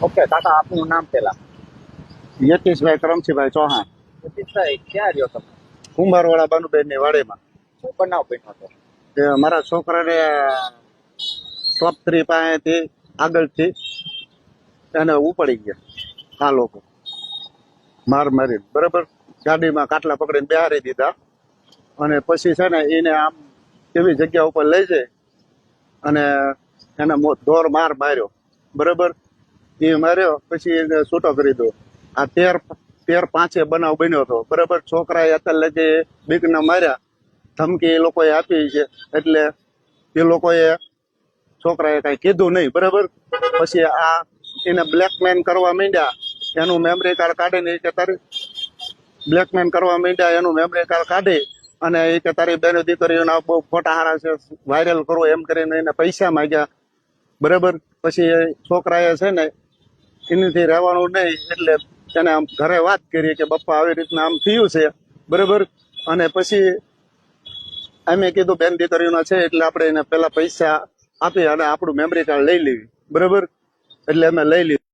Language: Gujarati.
ઓકે કાકા આપનું નામ પેલા. યતીશભાઈ કરમસીભાઈ ચૌહાણ, સતીશભાઈ ક્યાં રહ્યો તમે? કુંભારવાળા બાનુબેનની વાડીમાં. શું બનાવ બન્યો હતો? કે મારા છોકરાને ટોપ 3 પાસેથી આગળથી એને ઉપડી ગયા આ લોકો માર મારીને, બરાબર. ગાડીમાં કાટલા પકડીને બેહારી દીધા અને પછી છે ને એને આમ એવી જગ્યા ઉપર લઈ જાય અને એને ધોર માર માર્યો, બરાબર. એ માર્યો પછી એને છૂટો કરી દો. આ 13/5 બનાવ બન્યો હતો, બરાબર. છોકરાએ અત્યારે લગી બીકના માર્યા, ધમકી એ લોકોએ આપી છે, એટલે એ લોકોએ છોકરાએ કઈ કીધું નહીં, બરાબર. પછી આ એને બ્લેકમેન કરવા માંડ્યા, એનું મેમરી કાર્ડ કાઢીને કે તારી બ્લેકમેન કરવા માંડ્યા, એનું મેમરી કાર્ડ કાઢી અને એ કે તારી બેનો દીકરીઓના બહુ ફોટા હારા છે, વાયરલ કરો એમ કરીને એને પૈસા માંગ્યા, બરાબર. પછી એ છોકરાએ છે ને એનાથી રહેવાનું નહીં, એટલે એને આમ ઘરે વાત કરી કે પપ્પા આવી રીતના આમ થયું છે, બરાબર. અને પછી અમે કીધું બેન દીકરીઓના છે એટલે આપણે એને પેલા પૈસા આપી અને આપણું મેમરી કાર્ડ લઈ લેવી, બરાબર. એટલે અમે લઈ લીધું.